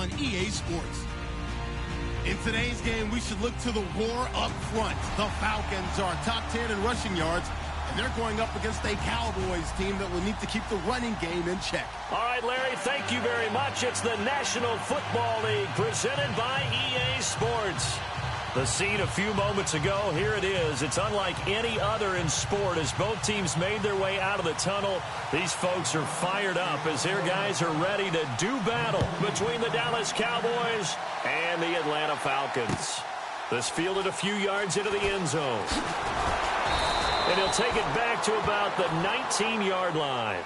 on EA Sports. In today's game, we should look to the war up front. The Falcons are top 10 in rushing yards, and they're going up against a Cowboys team that will need to keep the running game in check. All right, Larry, thank you very much. It's the National Football League presented by EA Sports. The scene a few moments ago, here it is. It's unlike any other in sport as both teams made their way out of the tunnel. These folks are fired up as their guys are ready to do battle between the Dallas Cowboys and the Atlanta Falcons. This fielded a few yards into the end zone. And he'll take it back to about the 19-yard line.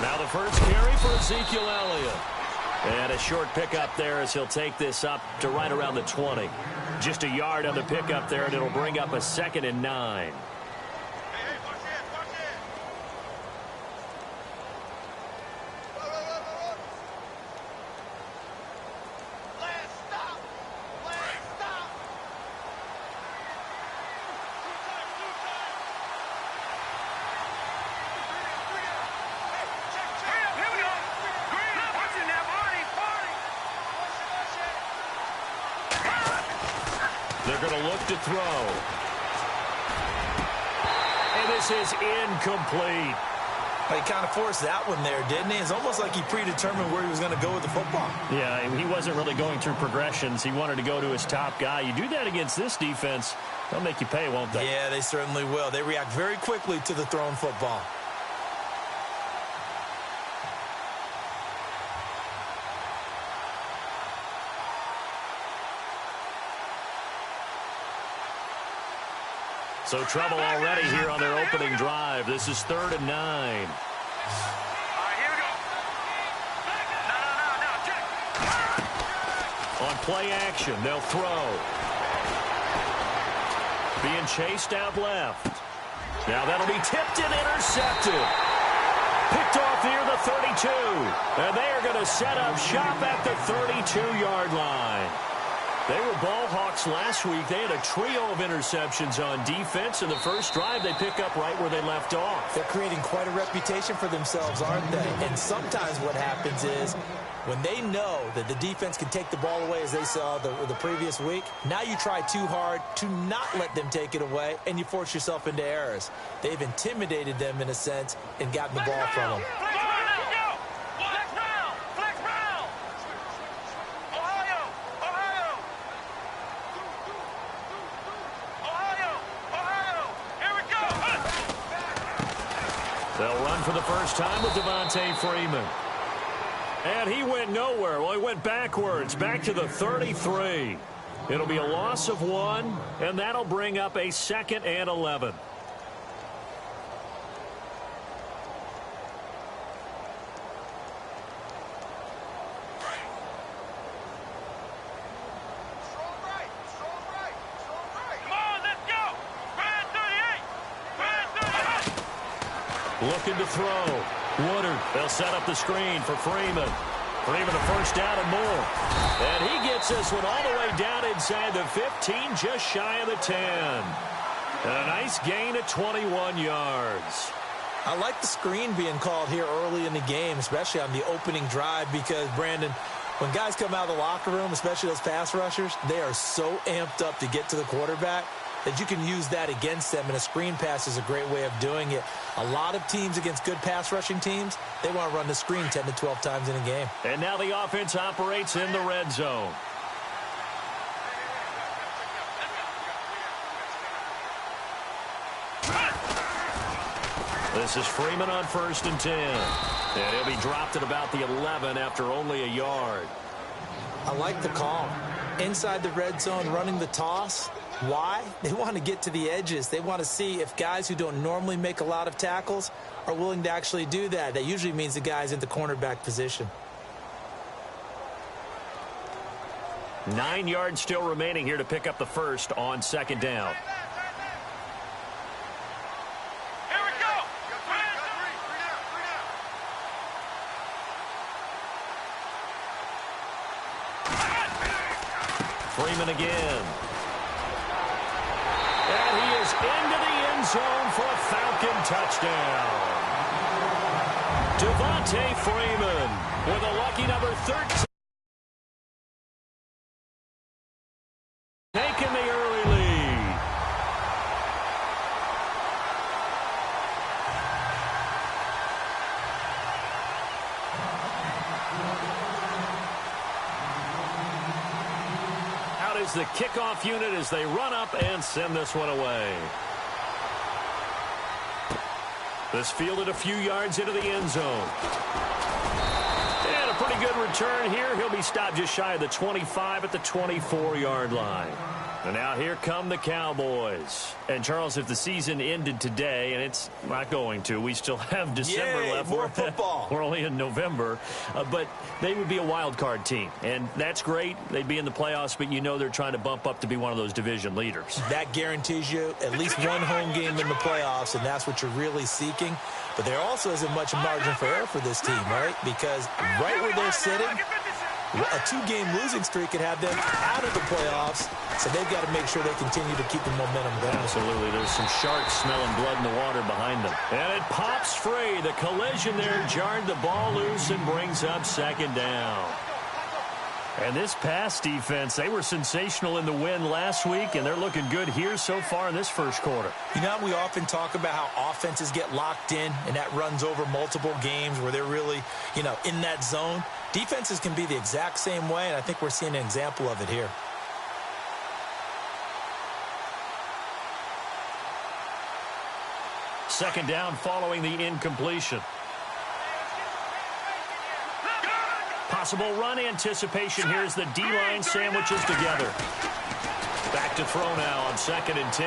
Now the first carry for Ezekiel Elliott. And a short pickup there as he'll take this up to right around the 20. Just a yard on the pickup there, and it'll bring up a 2nd and 9. They're going to look to throw. And this is incomplete. He kind of forced that one there, didn't he? It's almost like he predetermined where he was going to go with the football. Yeah, he wasn't really going through progressions. He wanted to go to his top guy. You do that against this defense, they'll make you pay, won't they? Yeah, they certainly will. They react very quickly to the thrown football. So trouble already here on their opening drive. This is 3rd and 9. All right, here we go. On play action, they'll throw. Being chased out left. Now that'll be tipped and intercepted. Picked off near the 32. And they are going to set up shop at the 32-yard line. They were ball hawks last week. They had a trio of interceptions on defense. In the first drive, they pick up right where they left off. They're creating quite a reputation for themselves, aren't they? And sometimes what happens is when they know that the defense can take the ball away, as they saw the previous week, now you try too hard to not let them take it away, and you force yourself into errors. They've intimidated them in a sense and gotten the ball from them. They'll run for the first time with Devontae Freeman. And he went nowhere. Well, he went backwards, back to the 33. It'll be a loss of 1, and that'll bring up a 2nd and 11. Looking to throw. Woodard. They'll set up the screen for Freeman. Freeman a first down and more. And he gets this one all the way down inside the 15, just shy of the 10. And a nice gain of 21 yards. I like the screen being called here early in the game, especially on the opening drive, because, Brandon, when guys come out of the locker room, especially those pass rushers, they are so amped up to get to the quarterback that you can use that against them, and a screen pass is a great way of doing it. A lot of teams against good pass rushing teams, they want to run the screen 10 to 12 times in a game. And now the offense operates in the red zone. This is Freeman on 1st and 10. And he'll be dropped at about the 11 after only a yard. I like the call. Inside the red zone, running the toss. Why? They want to get to the edges. They want to see if guys who don't normally make a lot of tackles are willing to actually do that. That usually means the guy's in the cornerback position. 9 yards still remaining here to pick up the first on second down. Here we go. Freeman again. And he is into the end zone for a Falcon touchdown. Devontae Freeman with a lucky number 13. Taking the early lead. Out is the kickoff unit as they run up and send this one away. This fielded a few yards into the end zone. And a pretty good return here. He'll be stopped just shy of the 25 at the 24-yard line. And now here come the Cowboys. And, Charles, if the season ended today, and it's not going to, we still have December left. More football. We're only in November. But they would be a wild card team. And that's great. They'd be in the playoffs, but you know they're trying to bump up to be one of those division leaders. That guarantees you at least one home game in the playoffs, and that's what you're really seeking. But there also isn't much margin for error for this team, right? Because right where they're sitting, a 2-game losing streak could have them out of the playoffs, so they've got to make sure they continue to keep the momentum going. Absolutely. There's some sharks smelling blood in the water behind them. And it pops free. The collision there jarred the ball loose and brings up second down. And this pass defense, they were sensational in the win last week, and they're looking good here so far in this first quarter. You know, we often talk about how offenses get locked in, and that runs over multiple games where they're really, you know, in that zone. Defenses can be the exact same way, and I think we're seeing an example of it here. Second down following the incompletion. Possible run anticipation here as the D-line sandwiches together. Back to throw now on 2nd and 10.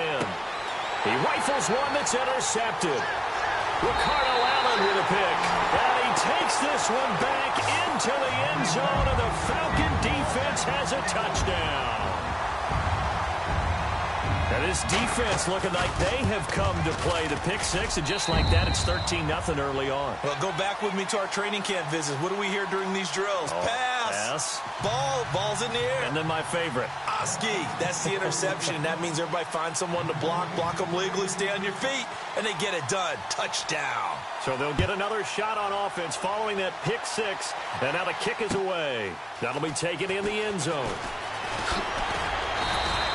He rifles one that's intercepted. Ricardo Allen with a pick. And he takes this one back into the end zone, and the Falcon defense has a touchdown. And this defense looking like they have come to play the pick six, and just like that, it's 13-0 early on. Well, go back with me to our training camp visits. What do we hear during these drills? Pass. Ball's in the air. And then my favorite. Oski. That's the interception. That means everybody finds someone to block them legally, stay on your feet, and they get it done. Touchdown. So they'll get another shot on offense following that pick six, and now the kick is away. That'll be taken in the end zone.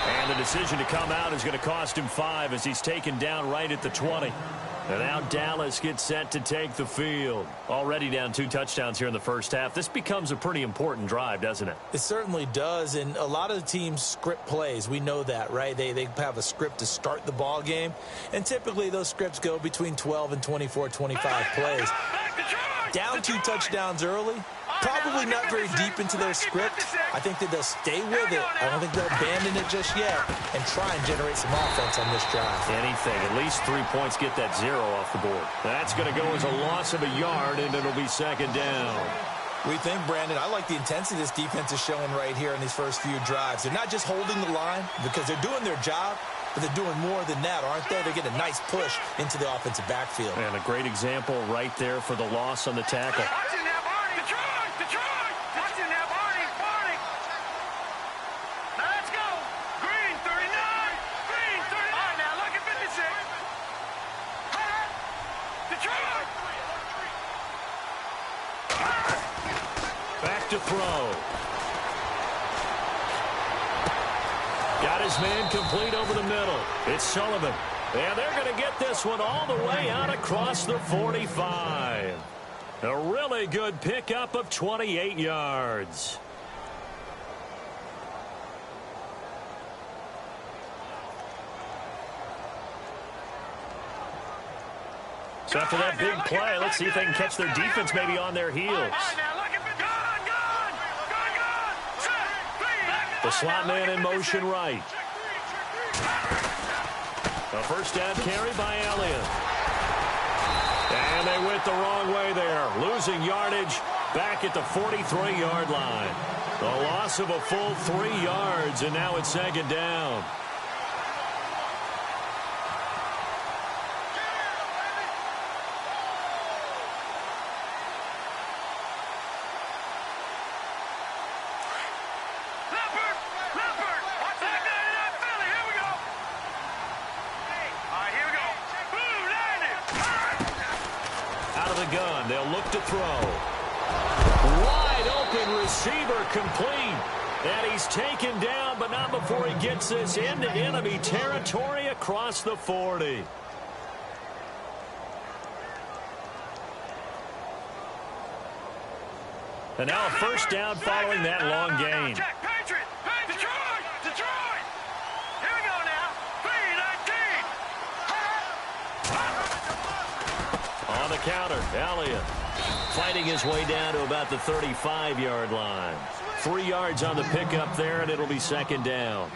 And the decision to come out is going to cost him 5 as he's taken down right at the 20. And now Dallas gets set to take the field. Already down 2 touchdowns here in the first half. This becomes a pretty important drive, doesn't it? It certainly does, and a lot of the teams script plays. We know that, right? They have a script to start the ball game, and typically those scripts go between 12 and 24, 25 plays. Down 2 touchdowns early, probably not very deep into their script. I think that they'll stay with it. I don't think they'll abandon it just yet and try and generate some offense on this drive. Anything. At least 3 points, get that 0 off the board. That's going to go as a loss of a yard, and it'll be second down. We think, Brandon, I like the intensity this defense is showing right here in these first few drives. They're not just holding the line because they're doing their job, but they're doing more than that, aren't they? They're getting a nice push into the offensive backfield. And a great example right there for the loss on the tackle. Back to throw. Got his man complete over the middle. It's Sullivan. And they're going to get this one all the way out across the 45. A really good pickup of 28 yards. So after that big play, let's see if they can catch their defense maybe on their heels. The slot man in motion right. A first down carry by Elliott. And they went the wrong way there, losing yardage back at the 43-yard line. The loss of a full 3 yards, and now it's second down. Gun. They'll look to throw. Wide open receiver complete. And he's taken down, but not before he gets this into enemy territory across the 40. And now a first down following that long gain. On the counter, Elliott fighting his way down to about the 35-yard line. 3 yards on the pickup there, and it'll be second down.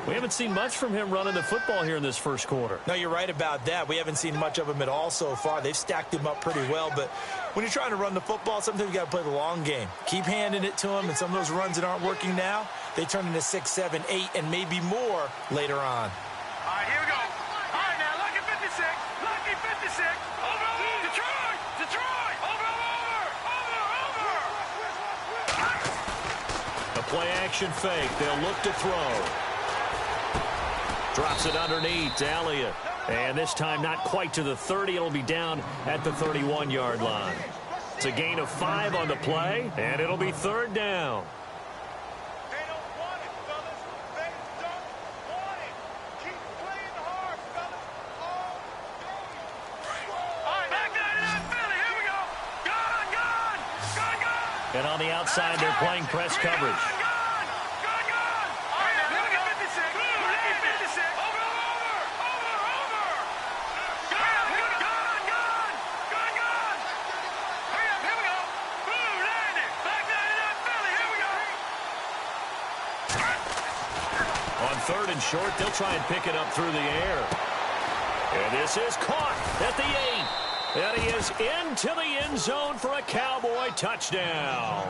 We haven't seen much from him running the football here in this first quarter. No, you're right about that. We haven't seen much of him at all so far. They've stacked him up pretty well, but when you're trying to run the football, sometimes you got to play the long game. Keep handing it to him, and some of those runs that aren't working now, they turn into 6, 7, 8, and maybe more later on. All right, here we go. All right, now, lucky 56. Lucky 56. Over, Detroit. Detroit. Over. A play-action fake. They'll look to throw. Drops it underneath to Elliott. And this time not quite to the 30. It'll be down at the 31-yard line. It's a gain of 5 on the play, and it'll be third down. They don't want it, fellas. They don't want it. Keep playing hard, fellas. All game. All right, back 99 Philly. Here we go. Gone. And on the outside, they're playing press coverage. Third and short, they'll try and pick it up through the air. And this is caught at the 8. And he is into the end zone for a Cowboy touchdown.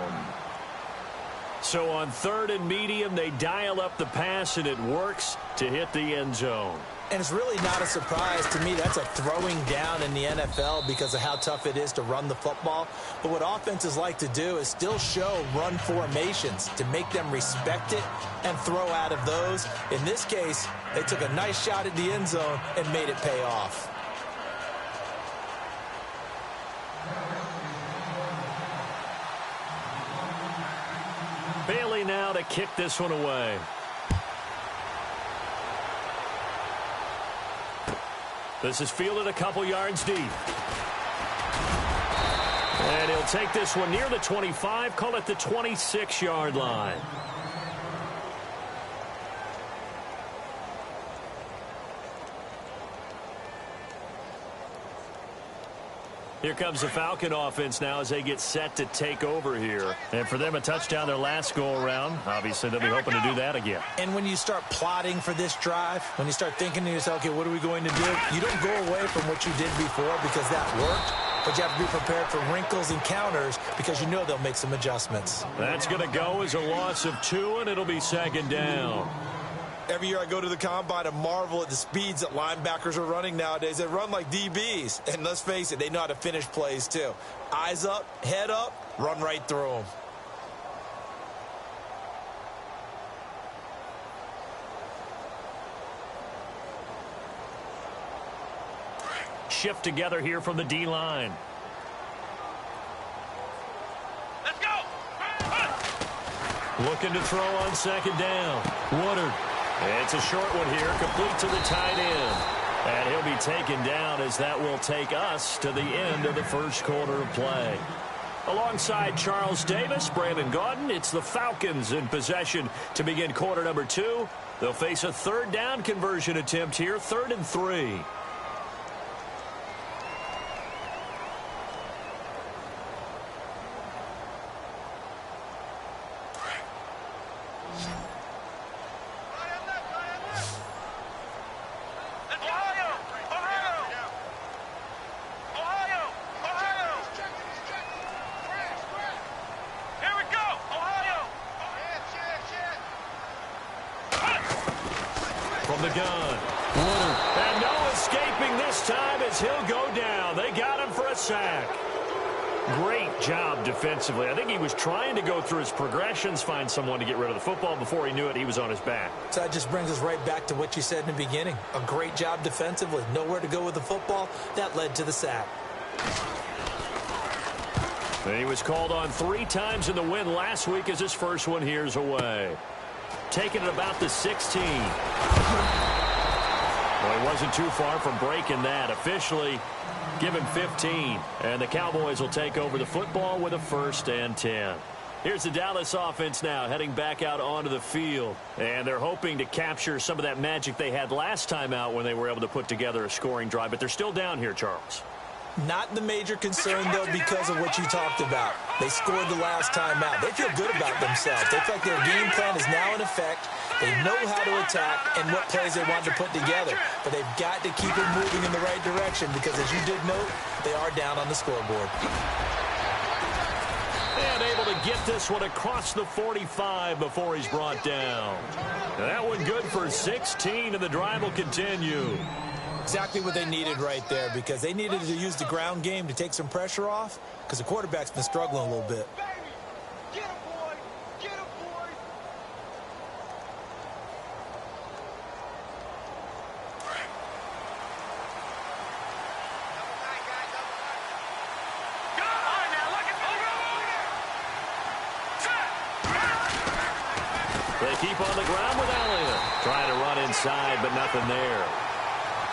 So on third and medium, they dial up the pass, and it works to hit the end zone. And it's really not a surprise to me. That's a throwing down in the NFL because of how tough it is to run the football. But what offenses like to do is still show run formations to make them respect it and throw out of those. In this case, they took a nice shot at the end zone and made it pay off. Bailey now to kick this one away. This is fielded a couple yards deep. And he'll take this one near the 25, call it the 26-yard line. Here comes the Falcon offense now as they get set to take over here. And for them, a touchdown their last go-around. Obviously, they'll be hoping to do that again. And when you start plotting for this drive, when you start thinking to yourself, okay, what are we going to do? You don't go away from what you did before because that worked. But you have to be prepared for wrinkles and counters because you know they'll make some adjustments. That's going to go as a loss of 2, and it'll be second down. Every year I go to the combine and marvel at the speeds that linebackers are running nowadays. They run like DBs. And let's face it, they know how to finish plays too. Eyes up, head up, run right through them. Shift together here from the D-line. Let's go. Looking to throw on second down. Woodard. It's a short one here, complete to the tight end. And he'll be taken down as that will take us to the end of the first quarter of play. Alongside Charles Davis, Brandon Gaudin, it's the Falcons in possession to begin quarter number 2. They'll face a third down conversion attempt here, 3rd and 3. from the gun. And no escaping this time as he'll go down. They got him for a sack. Great job defensively. I think he was trying to go through his progressions, find someone to get rid of the football. Before he knew it, he was on his back. So that just brings us right back to what you said in the beginning. A great job defensively. Nowhere to go with the football. That led to the sack. And he was called on 3 times in the win last week as his first one here's away. Taking it about the 16. Well, he wasn't too far from breaking that. Officially, give him 15. And the Cowboys will take over the football with a 1st and 10. Here's the Dallas offense now heading back out onto the field. And they're hoping to capture some of that magic they had last time out when they were able to put together a scoring drive. But they're still down here, Charles. Not the major concern, though, because of what you talked about. They scored the last time out. They feel good about themselves. They feel like their game plan is now in effect. They know how to attack and what plays they want to put together. But they've got to keep it moving in the right direction because, as you did note, they are down on the scoreboard. And able to get this one across the 45 before he's brought down. And that one good for 16, and the drive will continue. Exactly what they needed right there because they needed to use the ground game to take some pressure off because the quarterback's been struggling a little bit. Get him, boy! Get him, boy! They keep on the ground with Elliott. Trying to run inside, but nothing there.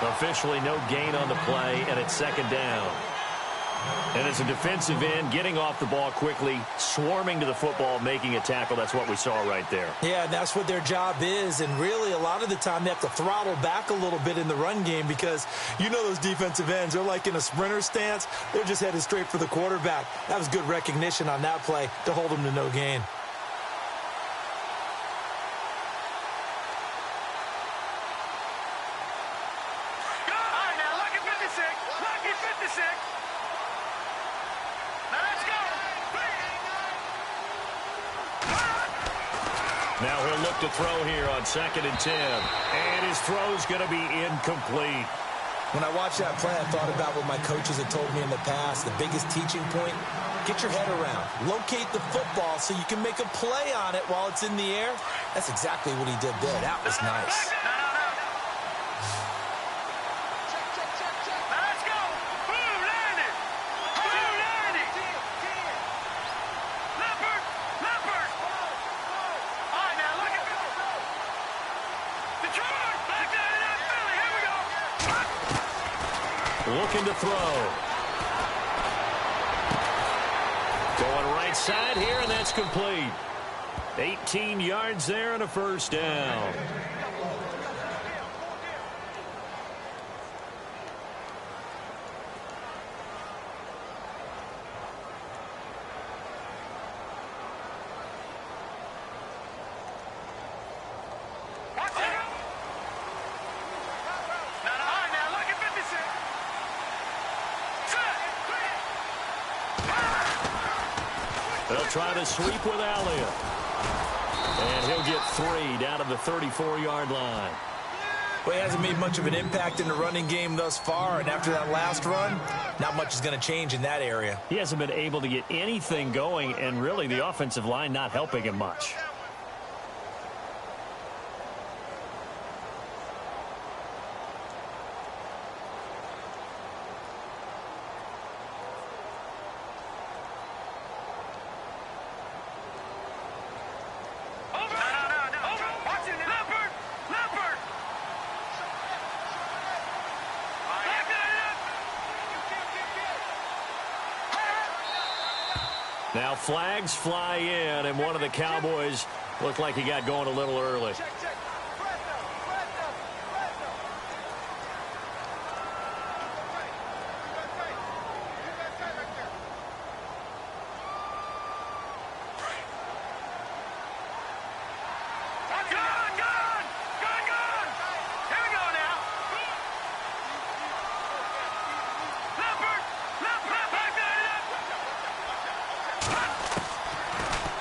Officially no gain on the play, and it's 2nd down. And as a defensive end, getting off the ball quickly, swarming to the football, making a tackle, that's what we saw right there. Yeah, and that's what their job is, and really a lot of the time they have to throttle back a little bit in the run game because you know those defensive ends, they're like in a sprinter stance. They're just headed straight for the quarterback. That was good recognition on that play to hold them to no gain. Now he'll look to throw here on 2nd and 10. And his throw's going to be incomplete. When I watched that play, I thought about what my coaches had told me in the past. The biggest teaching point, get your head around. Locate the football so you can make a play on it while it's in the air. That's exactly what he did there. That was nice. Looking to throw. Going right side here, and that's complete. 18 yards there and a 1st down. They'll try to sweep with Elliott. And he'll get 3 down to the 34-yard line. Well, he hasn't made much of an impact in the running game thus far, and after that last run, not much is going to change in that area. He hasn't been able to get anything going, and really the offensive line not helping him much. Now flags fly in, and one of the Cowboys looked like he got going a little early.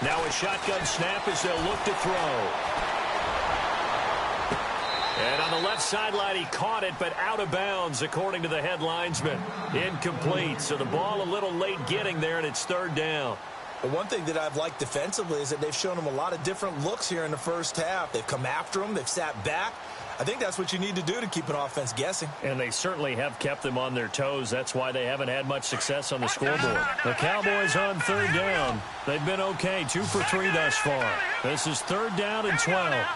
Now a shotgun snap as they'll look to throw. And on the left sideline, he caught it, but out of bounds, according to the head linesman. Incomplete, so the ball a little late getting there, and it's third down. But one thing that I've liked defensively is that they've shown him a lot of different looks here in the first half. They've come after him. They've sat back. I think that's what you need to do to keep an offense guessing. And they certainly have kept them on their toes. That's why they haven't had much success on the scoreboard. The Cowboys on third down. They've been okay, 2 for 3 thus far. This is third down and 12.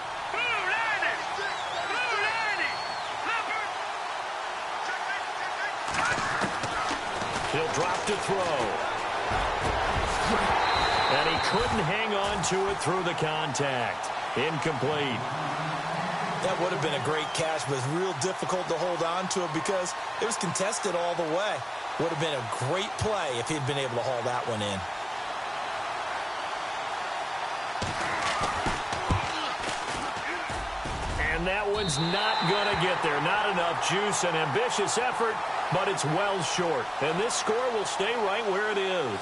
He'll drop to throw. And he couldn't hang on to it through the contact. Incomplete. That would have been a great catch, but it's real difficult to hold on to it because it was contested all the way. Would have been a great play if he'd been able to haul that one in. And that one's not going to get there. Not enough juice. An ambitious effort, but it's well short. And this score will stay right where it is.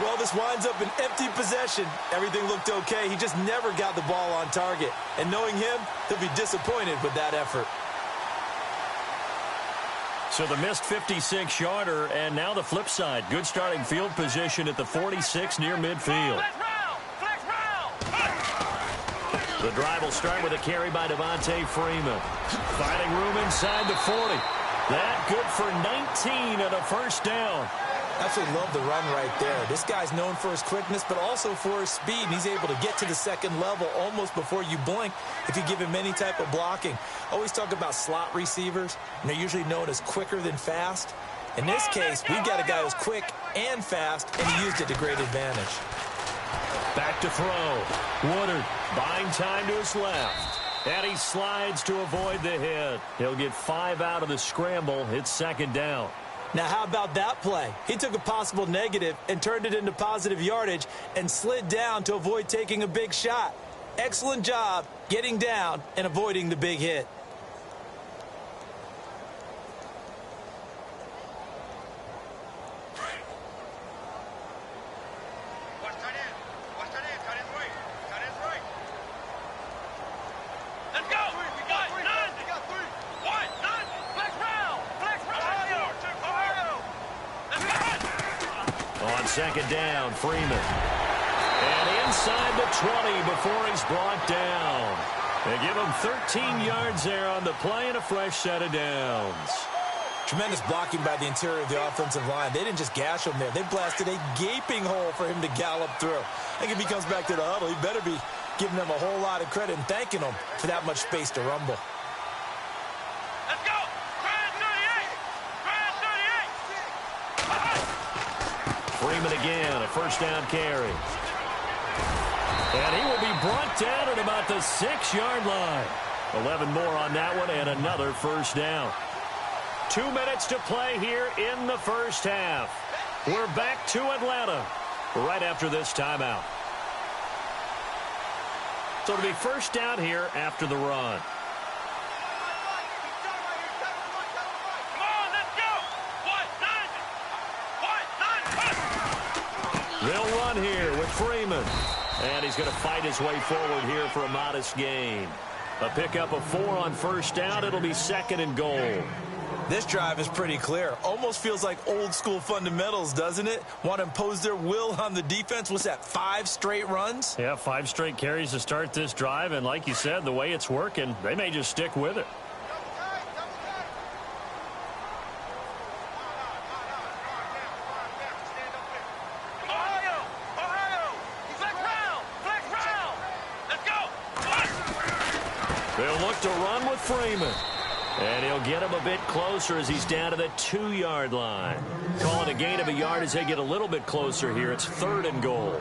Well, this winds up an empty possession. Everything looked okay. He just never got the ball on target. And knowing him, he'll be disappointed with that effort. So the missed 56-yarder, and now the flip side. Good starting field position at the 46 near midfield. The drive will start with a carry by Devontae Freeman. Finding room inside the 40. That good for 19 and a first down. Absolutely love the run right there. This guy's known for his quickness, but also for his speed. He's able to get to the second level almost before you blink if you give him any type of blocking. Always talk about slot receivers, and they're usually known as quicker than fast. In this case, we've got a guy who's quick and fast, and he used it to great advantage. Back to throw. Woodard buying time to his left. And he slides to avoid the hit. He'll get 5 out of the scramble. It's second down. Now, how about that play? He took a possible negative and turned it into positive yardage and slid down to avoid taking a big shot. Excellent job getting down and avoiding the big hit. Second down, Freeman. And inside the 20 before he's brought down. They give him 13 yards there on the play and a fresh set of downs. Tremendous blocking by the interior of the offensive line. They didn't just gash him there. They blasted a gaping hole for him to gallop through. I think if he comes back to the huddle, he better be giving them a whole lot of credit and thanking them for that much space to rumble. Freeman again, a first down carry. And he will be brought down at about the 6-yard line. 11 more on that one and another first down. 2 minutes to play here in the first half. We're back to Atlanta right after this timeout. So it'll be first down here after the run. They'll run here with Freeman. And he's going to fight his way forward here for a modest gain. A pickup of 4 on first down. It'll be second and goal. This drive is pretty clear. Almost feels like old school fundamentals, doesn't it? Want to impose their will on the defense. What's that, 5 straight runs? Yeah, 5 straight carries to start this drive. And like you said, the way it's working, they may just stick with it. They'll look to run with Freeman. And he'll get him a bit closer as he's down to the 2-yard line. Call it a gain of a yard as they get a little bit closer here. It's third and goal.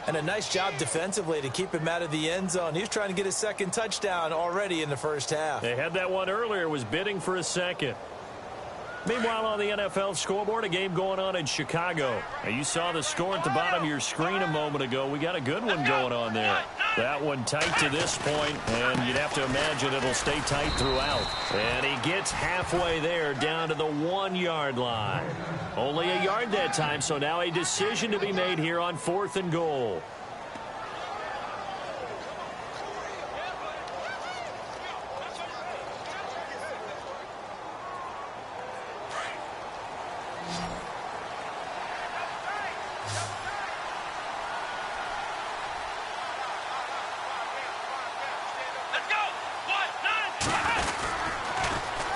And a nice job defensively to keep him out of the end zone. He was trying to get his second touchdown already in the first half. They had that one earlier, was bidding for a second. Meanwhile, on the NFL scoreboard, a game going on in Chicago. Now, you saw the score at the bottom of your screen a moment ago. We got a good one going on there. That one tight to this point, and you'd have to imagine it'll stay tight throughout. And he gets halfway there, down to the 1-yard line. Only a yard that time, so now a decision to be made here on 4th and goal.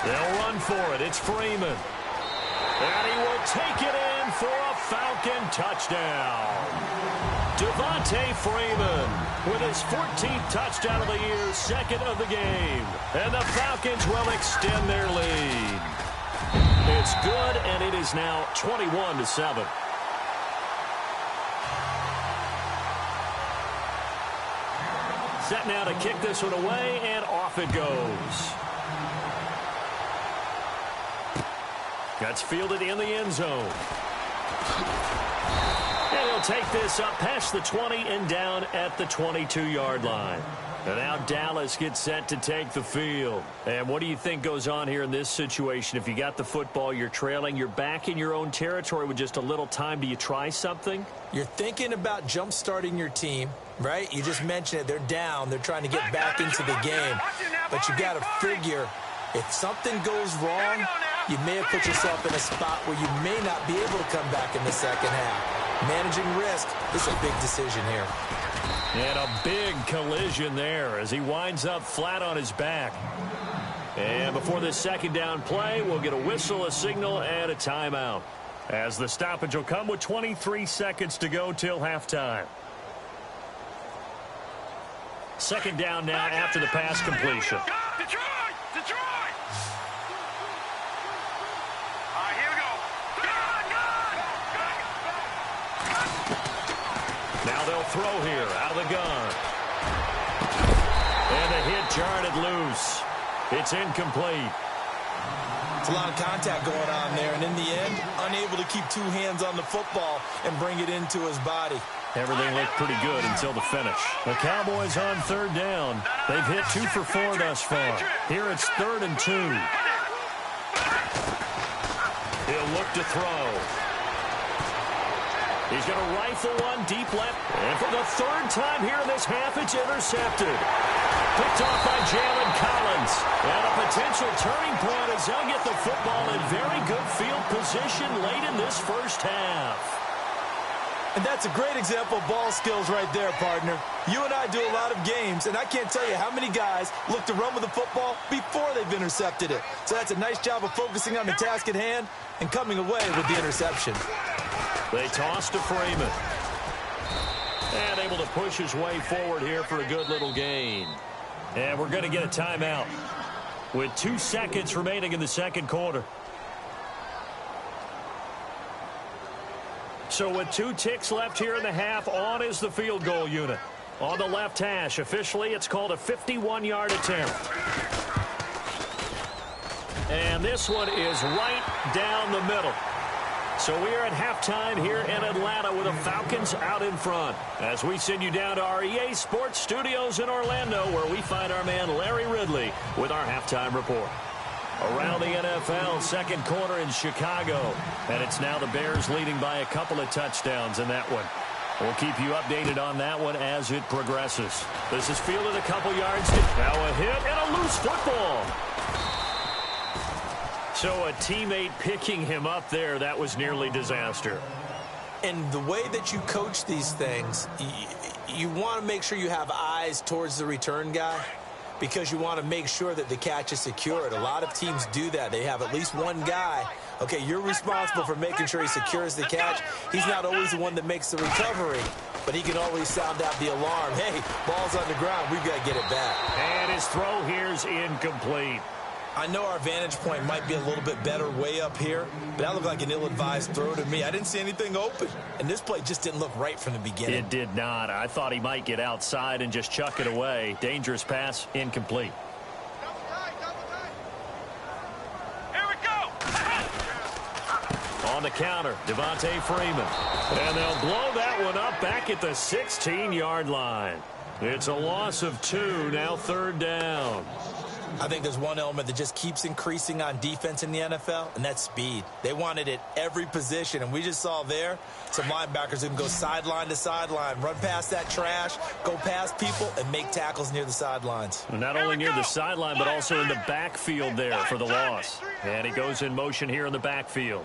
They'll run for it. It's Freeman. And he will take it in for a Falcon touchdown. Devontae Freeman with his 14th touchdown of the year, second of the game. And the Falcons will extend their lead. It's good, and it is now 21-7. Set now to kick this one away, and off it goes. That's fielded in the end zone. And he'll take this up past the 20 and down at the 22-yard line. And now Dallas gets set to take the field. And what do you think goes on here in this situation? If you got the football, you're trailing, you're back in your own territory with just a little time. Do you try something? You're thinking about jump-starting your team, right? You just mentioned it. They're down. They're trying to get back into the game. But you got to figure if something goes wrong, you may have put yourself in a spot where you may not be able to come back in the second half. Managing risk is a big decision here. And a big collision there as he winds up flat on his back. And before this second down play, we'll get a whistle, a signal, and a timeout. As the stoppage will come with 23 seconds to go till halftime. Second down now after the pass completion. Detroit! Now they'll throw here out of the gun. And the hit jarred it loose. It's incomplete. It's a lot of contact going on there, and in the end, unable to keep two hands on the football and bring it into his body. Everything looked pretty good until the finish. The Cowboys on third down. They've hit 2 for 4 thus far. Here it's 3rd and 2. He'll look to throw. He's going to rifle one deep left. And for the 3rd time here in this half, it's intercepted. Picked off by Jalen Collins. And a potential turning point as they'll get the football in very good field position late in this first half. And that's a great example of ball skills right there, partner. You and I do a lot of games, and I can't tell you how many guys look to run with the football before they've intercepted it. So that's a nice job of focusing on the task at hand and coming away with the interception. They toss to Freeman. And able to push his way forward here for a good little gain. And we're going to get a timeout with 2 seconds remaining in the second quarter. So with 2 ticks left here in the half, on is the field goal unit. On the left hash, officially it's called a 51-yard attempt. And this one is right down the middle. So we are at halftime here in Atlanta with the Falcons out in front. As we send you down to our EA Sports Studios in Orlando, where we find our man Larry Ridley with our halftime report. Around the NFL, second quarter in Chicago. And it's now the Bears leading by a couple of touchdowns in that one. We'll keep you updated on that one as it progresses. This is fielded a couple yards. Now a hit and a loose football. So a teammate picking him up there, that was nearly disaster. And the way that you coach these things, you want to make sure you have eyes towards the return guy, because you want to make sure that the catch is secured. A lot of teams do that. They have at least one guy. Okay, you're responsible for making sure he secures the catch. He's not always the one that makes the recovery, but he can always sound out the alarm. Hey, ball's on the ground. We've got to get it back. And his throw here's incomplete. I know our vantage point might be a little bit better way up here, but that looked like an ill-advised throw to me. I didn't see anything open, and this play just didn't look right from the beginning. It did not. I thought he might get outside and just chuck it away. Dangerous pass, incomplete. Here we go. On the counter, Devontae Freeman. And they'll blow that one up back at the 16-yard line. It's a loss of 2, now 3rd down. I think there's one element that just keeps increasing on defense in the NFL, and that's speed. They want it at every position, and we just saw there some linebackers who can go sideline to sideline, run past that trash, go past people, and make tackles near the sidelines. Not only near the sideline, but also in the backfield there for the loss. And he goes in motion here in the backfield.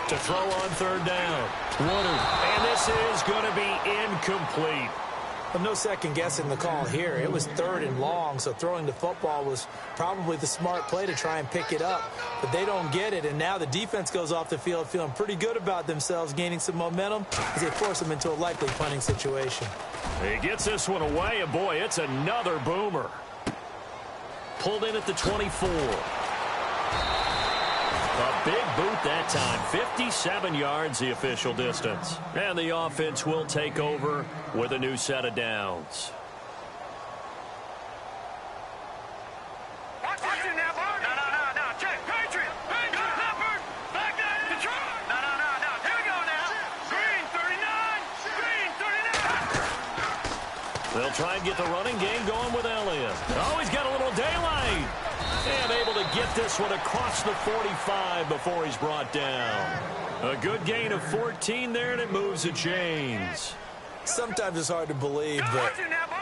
To throw on 3rd down. Woodard. And this is going to be incomplete. Well, no second guessing the call here. It was 3rd and long, so throwing the football was probably the smart play to try and pick it up. But they don't get it, and now the defense goes off the field feeling pretty good about themselves, gaining some momentum as they force them into a likely punting situation. He gets this one away, and boy, it's another boomer. Pulled in at the 24. A big boot that time. 57 yards, the official distance. And the offense will take over with a new set of downs. They'll try and get the running game going with Elliott. Oh, he's got a little daylight. And able to get this one across the 45 before he's brought down. A good gain of 14 there, and it moves the chains. Sometimes it's hard to believe, but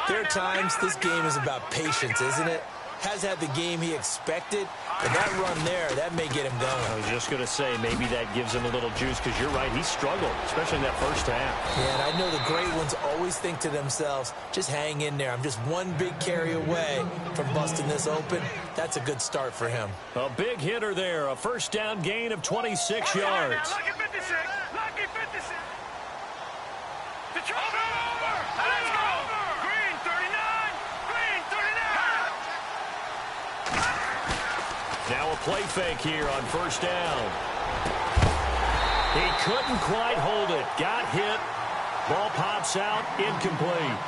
there are times this game is about patience, isn't it? Has had the game he expected, but that run there, that may get him going. I was just going to say, maybe that gives him a little juice, because you're right, he struggled, especially in that first half. Yeah, and I know the great ones always think to themselves, just hang in there. I'm just one big carry away from busting this open. That's a good start for him. A big hitter there, a first down gain of 26 yards. Lucky 56. Lucky 56. Now a play fake here on first down. He couldn't quite hold it. Got hit. Ball pops out. Incomplete.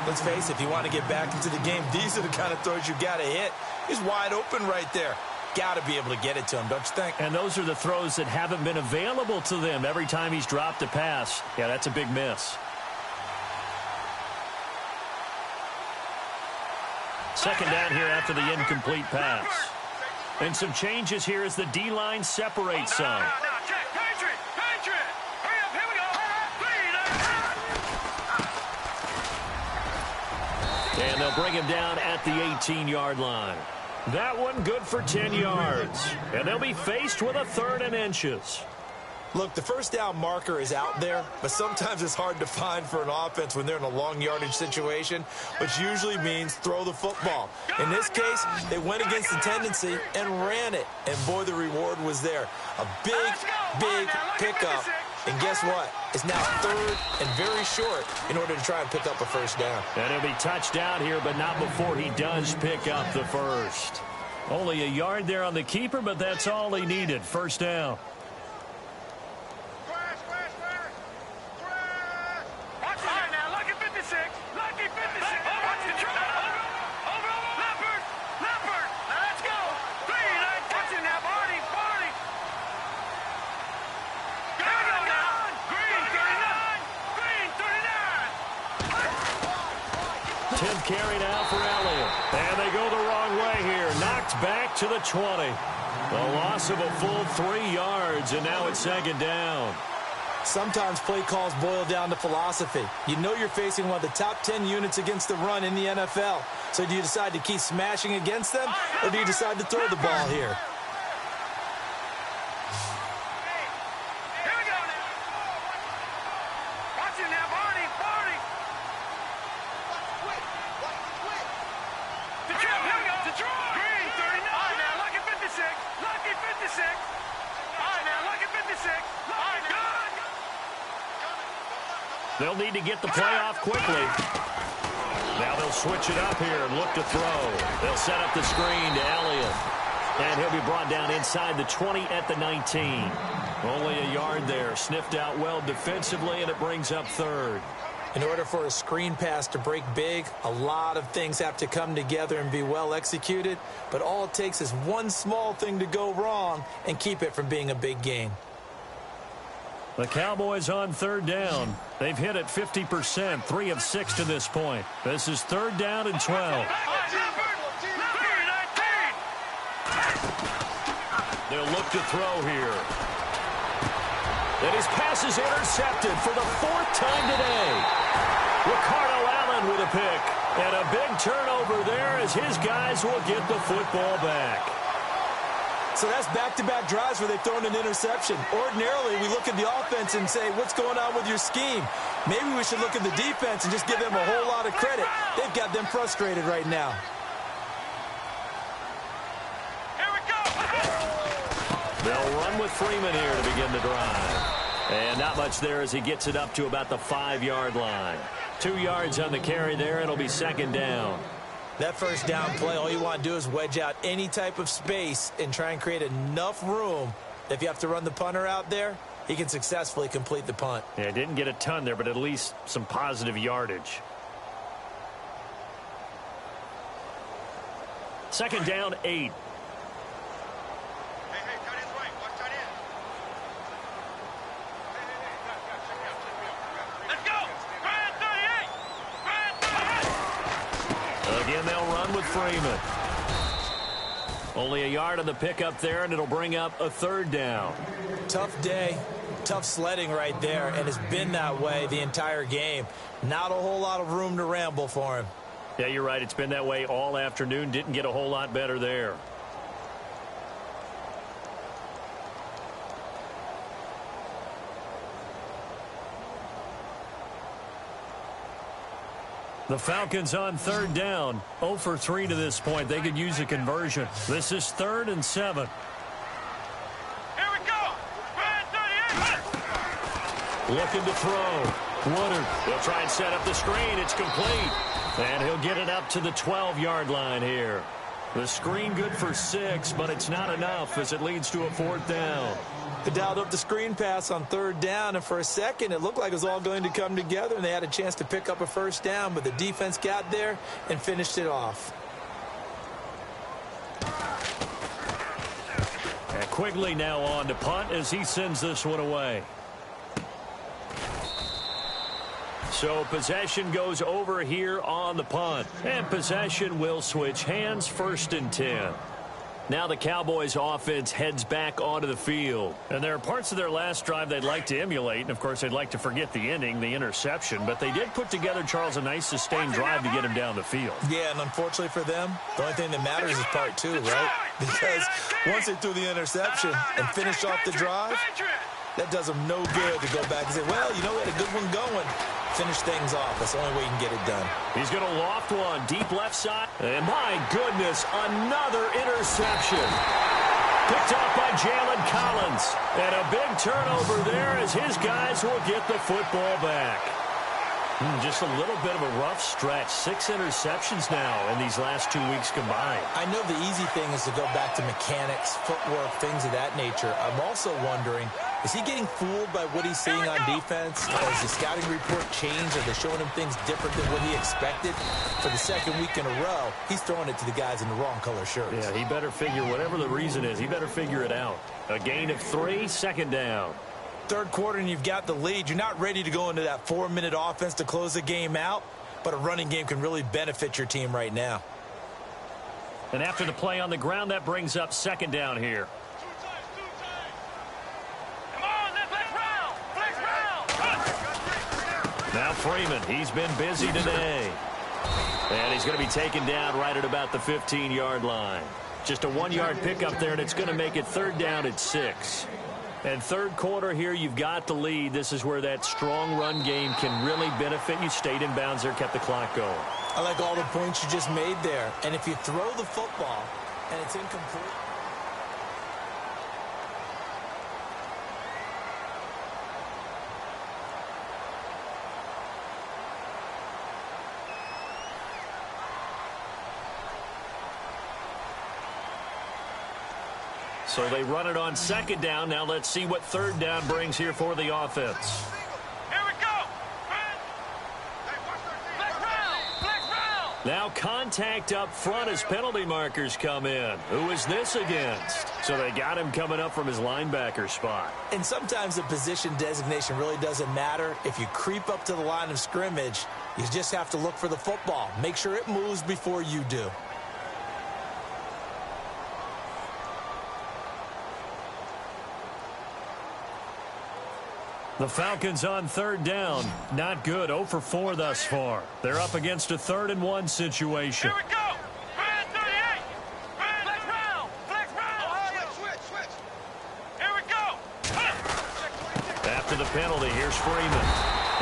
Let's face it, if you want to get back into the game, these are the kind of throws you got to hit. He's wide open right there. Got to be able to get it to him, don't you think? And those are the throws that haven't been available to them every time he's dropped a pass. Yeah, that's a big miss. Second down here after the incomplete pass. And some changes here as the D-line separates some. And they'll bring him down at the 18-yard line. That one good for 10 yards. And they'll be faced with a 3rd and inches. Look, the first down marker is out there, but sometimes it's hard to find for an offense when they're in a long yardage situation, which usually means throw the football. In this case, they went against the tendency and ran it. And boy, the reward was there. A big pickup. And guess what? It's now 3rd and very short in order to try and pick up a first down. And he'll be touched down here, but not before he does pick up the first. Only a yard there on the keeper, but that's all he needed. First down. Carry now for Elliott. And they go the wrong way here. Knocked back to the 20. A loss of a full 3 yards, and now it's second down. Sometimes play calls boil down to philosophy. You know you're facing one of the top 10 units against the run in the NFL. So do you decide to keep smashing against them, or do you decide to throw the ball here? They'll need to get the play off quickly. Now they'll switch it up here and look to throw. They'll set up the screen to Elliott. And he'll be brought down inside the 20 at the 19. Only a yard there. Sniffed out well defensively, and it brings up 3rd. In order for a screen pass to break big, a lot of things have to come together and be well executed. But all it takes is one small thing to go wrong and keep it from being a big gain. The Cowboys on 3rd down. They've hit it 50%, 3 of 6 to this point. This is 3rd down and 12. They'll look to throw here. And his pass is intercepted for the 4th time today. Ricardo Allen with a pick. And a big turnover there as his guys will get the football back. So that's back-to-back drives where they've thrown an interception. Ordinarily, we look at the offense and say, what's going on with your scheme? Maybe we should look at the defense and just give them a whole lot of credit. They've got them frustrated right now. Here we go. They'll run with Freeman here to begin the drive. And not much there as he gets it up to about the 5-yard line. 2 yards on the carry there. It'll be second down. That first down play, all you want to do is wedge out any type of space and try and create enough room. If you have to run the punter out there, he can successfully complete the punt. Yeah, didn't get a ton there, but at least some positive yardage. Second down, 8. Hey, tight end's right. Watch tight end. Hey, let's go. Grand 38. Again, they'll run with Freeman. Only a yard on the pickup there, and it'll bring up a third down. Tough day, tough sledding right there, and it's been that way the entire game. Not a whole lot of room to ramble for him. Yeah, you're right. It's been that way all afternoon. Didn't get a whole lot better there. The Falcons on third down. 0 for 3 to this point. They could use a conversion. This is 3rd and 7. Here we go. Grand 38. Looking to throw. Woodard. He'll try and set up the screen. It's complete. And he'll get it up to the 12-yard line here. The screen good for 6, but it's not enough as it leads to a 4th down. They dialed up the screen pass on third down, and for a second it looked like it was all going to come together, and they had a chance to pick up a first down, but the defense got there and finished it off. And Quigley now on to punt as he sends this one away. So possession goes over here on the punt, and possession will switch hands. 1st and 10. Now the Cowboys offense heads back onto the field. And there are parts of their last drive they'd like to emulate. And, of course, they'd like to forget the ending, the interception. But they did put together, Charles, a nice sustained drive to get him down the field. Yeah, and unfortunately for them, the only thing that matters is part 2, right? Because once they threw the interception and finished off the drive, that does them no good to go back and say, well, you know, we had a good one going. Finish things off. That's the only way you can get it done. He's going to loft one deep left side. And my goodness, another interception. Picked off by Jalen Collins. And a big turnover there as his guys will get the football back. Just a little bit of a rough stretch. 6 interceptions now in these last 2 weeks combined. I know the easy thing is to go back to mechanics, footwork, things of that nature. I'm also wondering, is he getting fooled by what he's seeing on defense? Has the scouting report changed? Are they showing him things different than what he expected? For the second week in a row, he's throwing it to the guys in the wrong color shirts. Yeah, he better figure, whatever the reason is, he better figure it out. A gain of 3, 2nd down. Third quarter and you've got the lead. You're not ready to go into that 4-minute offense to close the game out, but a running game can really benefit your team right now. And after the play on the ground, that brings up 2nd down here. Come on, let's flex round. Now Freeman, he's been busy today. And he's going to be taken down right at about the 15-yard line. Just a 1-yard pickup there, and it's going to make it 3rd down at 6. And third quarter here, you've got the lead. This is where that strong run game can really benefit you. Stayed in bounds there, kept the clock going. I like all the points you just made there. And if you throw the football and it's incomplete. So they run it on 2nd down. Now let's see what 3rd down brings here for the offense. Here we go. Flex round. Now contact up front as penalty markers come in. Who is this against? So they got him coming up from his linebacker spot. And sometimes the position designation really doesn't matter. If you creep up to the line of scrimmage, you just have to look for the football. Make sure it moves before you do. The Falcons on 3rd down. Not good. 0 for 4 thus far. They're up against a 3rd and 1 situation. Here we go. Grand 38. Flex round. penalty. Here's Freeman.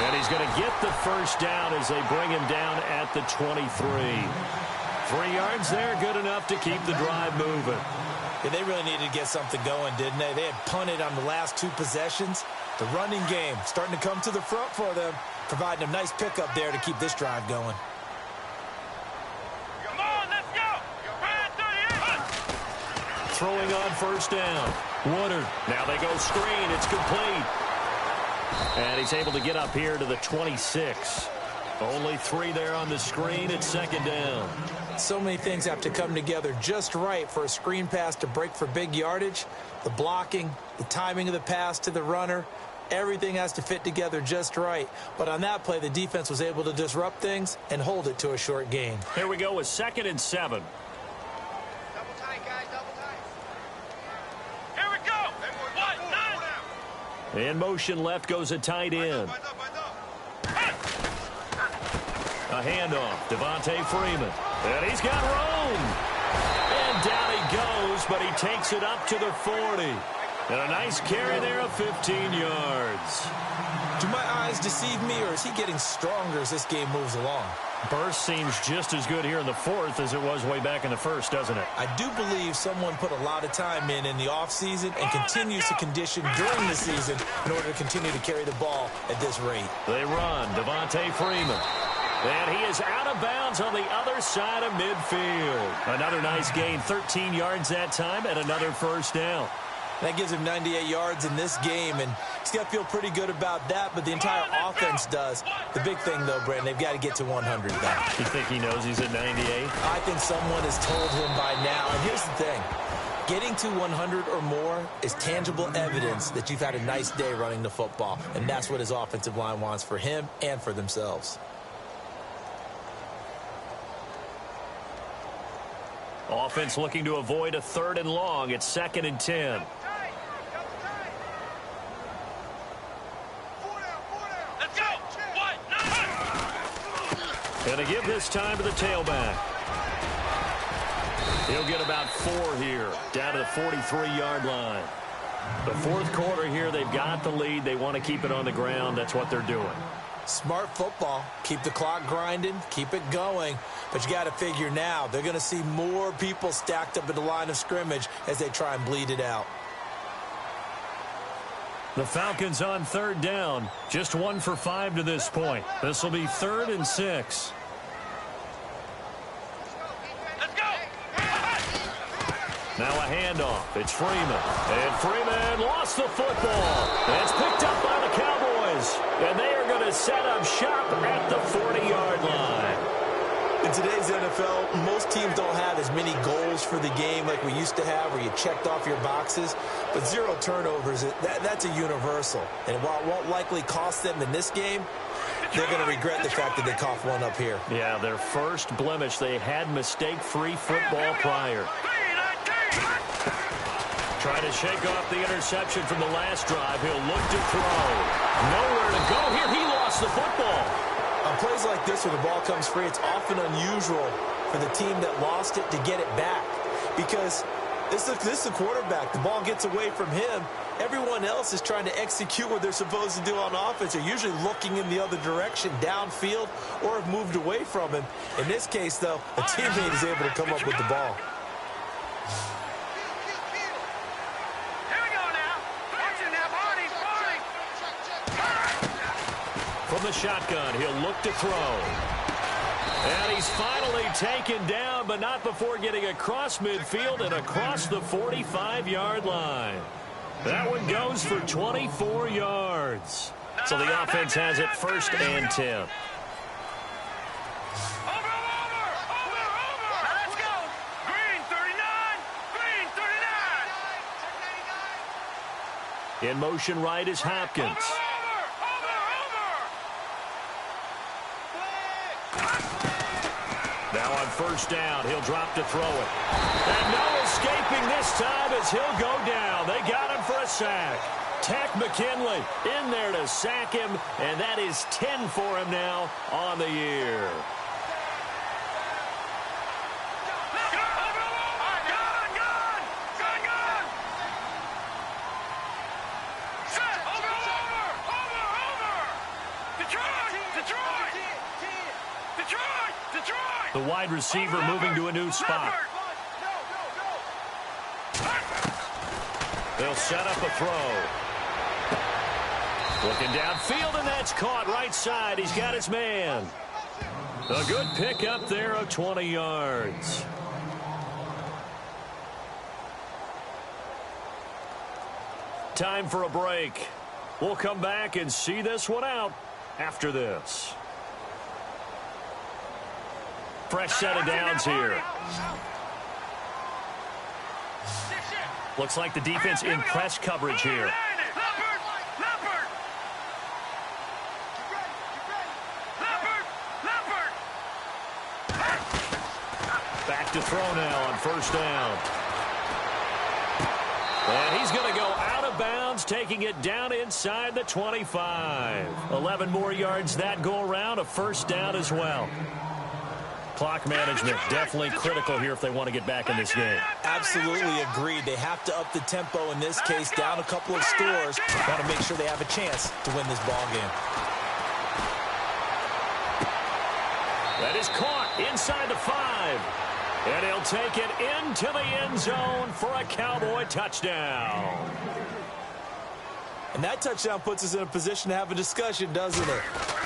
And he's going to get the first down as they bring him down at the 23. 3 yards there, good enough to keep the drive moving. Yeah, they really needed to get something going, didn't they? They had punted on the last 2 possessions. The running game starting to come to the front for them, providing a nice pickup there to keep this drive going. Come on, let's go. Throwing on first down. Woodard. Now they go screen. It's complete. And he's able to get up here to the 26. Only 3 there on the screen. It's second down. So many things have to come together just right for a screen pass to break for big yardage. The blocking, the timing of the pass to the runner, everything has to fit together just right. But on that play, the defense was able to disrupt things and hold it to a short gain. Here we go with 2nd and 7. Double tight, guys, double tight. Here we go. What? In motion left goes a tight end. A handoff. Devontae Freeman. And he's got room. And down he goes, but he takes it up to the 40. And a nice carry there of 15 yards. Do my eyes deceive me, or is he getting stronger as this game moves along? Burst seems just as good here in the 4th as it was way back in the 1st, doesn't it? I do believe someone put a lot of time in the offseason and continues to condition during the season in order to continue to carry the ball at this rate. They run. Devontae Freeman. And he is out of bounds on the other side of midfield. Another nice gain, 13 yards that time, and another first down. That gives him 98 yards in this game, and he's got to feel pretty good about that, but the entire offense does. The big thing, though, Brandon, they've got to get to 100 back. You think he knows he's at 98? I think someone has told him by now, and here's the thing. Getting to 100 or more is tangible evidence that you've had a nice day running the football, and that's what his offensive line wants for him and for themselves. Offense looking to avoid a 3rd and long. It's 2nd and 10. Let's go. What? And to give this time to the tailback. He'll get about 4 here, down to the 43-yard line. The 4th quarter here, they've got the lead. They want to keep it on the ground. That's what they're doing. Smart football. Keep the clock grinding. Keep it going. But you got to figure now, they're going to see more people stacked up at the line of scrimmage as they try and bleed it out. The Falcons on 3rd down. Just 1 for 5 to this point. This will be 3rd and 6. Let's go. Now a handoff. It's Freeman. And Freeman lost the football. And it's picked up by the Cowboys. And they are going to set up shop at the 40-yard line. In today's NFL, most teams don't have as many goals for the game like we used to have, where you checked off your boxes. But 0 turnovers, that's a universal. And while it won't likely cost them in this game, they're going to regret the fact that they coughed one up here. Yeah, their first blemish. They had mistake-free football prior. Trying to shake off the interception from the last drive. He'll look to throw. Nowhere to go here. He lost the football. On plays like this where the ball comes free, it's often unusual for the team that lost it to get it back, because this is the quarterback. The ball gets away from him. Everyone else is trying to execute what they're supposed to do on offense. They're usually looking in the other direction, downfield, or have moved away from him. In this case, though, a teammate is able to come up with the ball. From the shotgun, he'll look to throw. And he's finally taken down, but not before getting across midfield and across the 45-yard line. That one goes for 24 yards. So the offense has it 1st and 10. Over. Now let's go. Green 39. Green 39. In motion right is Hopkins. Now on 1st down, he'll drop to throw it. And no escaping this time as he'll go down. They got him for a sack. Tack McKinley in there to sack him, and that is 10 for him now on the year. The wide receiver moving to a new spot. They'll set up a throw. Looking downfield, and that's caught right side. He's got his man. A good pick up there of 20 yards. Time for a break. We'll come back and see this one out after this. Fresh set of downs here. Looks like the defense in press coverage here. Back to throw now on first down. And he's going to go out of bounds, taking it down inside the 25. 11 more yards that go around, a first down as well. Clock management definitely critical here if they want to get back in this game. Absolutely agreed. They have to up the tempo in this case, down a couple of scores. Got to make sure they have a chance to win this ball game. That is caught inside the 5. And he'll take it into the end zone for a Cowboy touchdown. And that touchdown puts us in a position to have a discussion, doesn't it?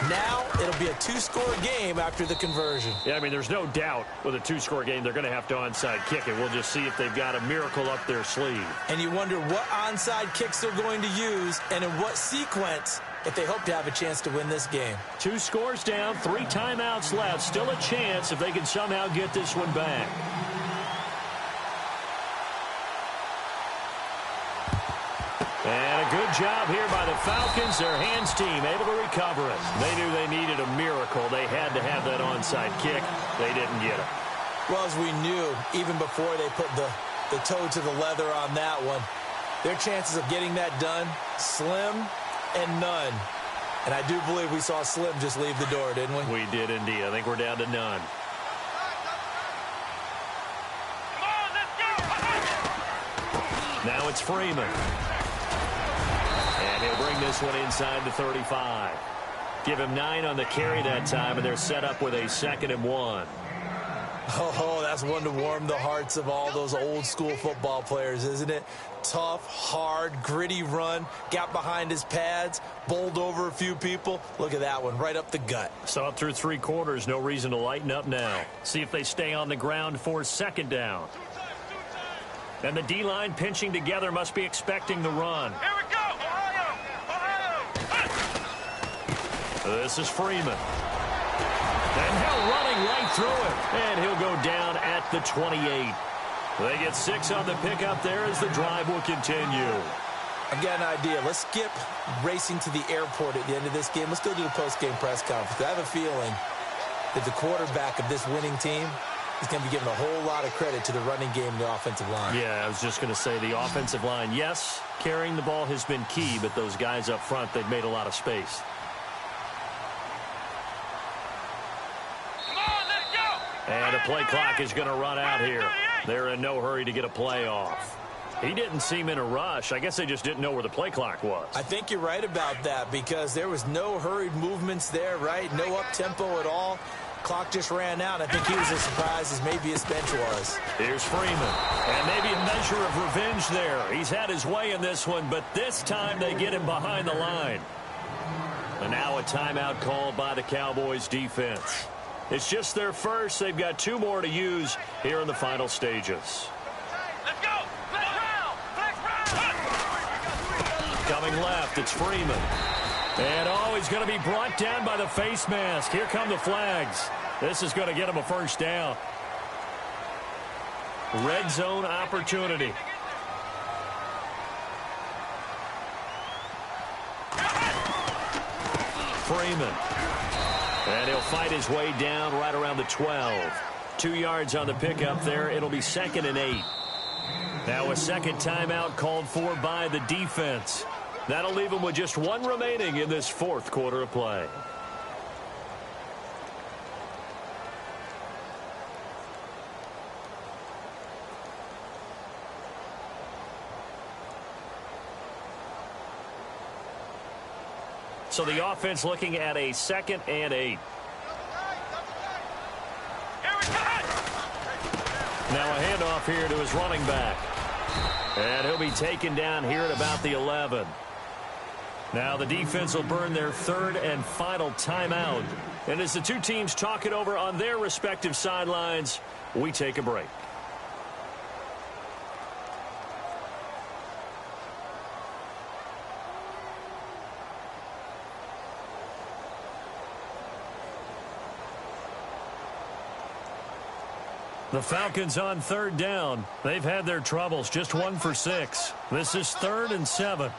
Now it'll be a two-score game after the conversion. Yeah, I mean, there's no doubt with a two-score game they're going to have to onside kick it. We'll just see if they've got a miracle up their sleeve. And you wonder what onside kicks they're going to use and in what sequence if they hope to have a chance to win this game. 2 scores down, 3 timeouts left. Still a chance if they can somehow get this one back. And a good job here by the Falcons. Their hands team able to recover it. They knew they needed a miracle. They had to have that onside kick. They didn't get it. Well, as we knew, even before they put the toe to the leather on that one, their chances of getting that done, slim and none. And I do believe we saw Slim just leave the door, didn't we? We did indeed. I think we're down to none. Now it's Freeman. And he'll bring this one inside the 35. Give him 9 on the carry that time, and they're set up with a 2nd and 1. Oh, that's one to warm the hearts of all those old-school football players, isn't it? Tough, hard, gritty run, got behind his pads, bowled over a few people. Look at that one, right up the gut. Saw it through 3 quarters, no reason to lighten up now. See if they stay on the ground for 2nd down. And the D-line pinching together must be expecting the run. Here we go! Ohio! This is Freeman. And Hill running right through it. And he'll go down at the 28. They get 6 on the pickup there as the drive will continue. I've got an idea. Let's skip racing to the airport at the end of this game. Let's go to the post-game press conference. I have a feeling that the quarterback of this winning team is going to be given a whole lot of credit to the running game and the offensive line. Yeah, I was just going to say the offensive line, yes, carrying the ball has been key, but those guys up front, they've made a lot of space. And the play clock is going to run out here. They're in no hurry to get a play off. He didn't seem in a rush. I guess they just didn't know where the play clock was. I think you're right about that because there was no hurried movements there, right? No up-tempo at all. Clock just ran out. I think he was as surprised as maybe his bench was. Here's Freeman. And maybe a measure of revenge there. He's had his way in this one, but this time they get him behind the line. And now a timeout called by the Cowboys defense. It's just their first. They've got 2 more to use here in the final stages. Let's go! Flex round! Flex round! Coming left, it's Freeman. And, he's going to be brought down by the face mask. Here come the flags. This is going to get him a first down. Red zone opportunity. Freeman. And he'll fight his way down right around the 12. 2 yards on the pickup there. It'll be 2nd and 8. Now a second timeout called for by the defense. That'll leave them with just 1 remaining in this 4th quarter of play. So the offense looking at a 2nd and 8. Here we Now a handoff here to his running back. And he'll be taken down here at about the 11. Now the defense will burn their third and final timeout. And as the two teams talk it over on their respective sidelines, we take a break. The Falcons on third down. They've had their troubles, just 1 for 6. This is 3rd and 7.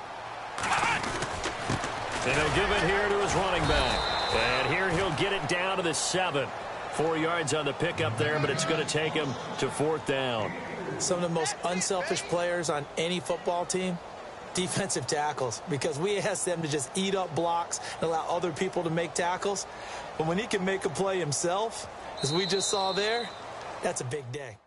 And he'll give it here to his running back. And here he'll get it down to the 7. 4 yards on the pickup there, but it's going to take him to 4th down. Some of the most unselfish players on any football team, defensive tackles, because we ask them to just eat up blocks and allow other people to make tackles. But when he can make a play himself, as we just saw there, that's a big day.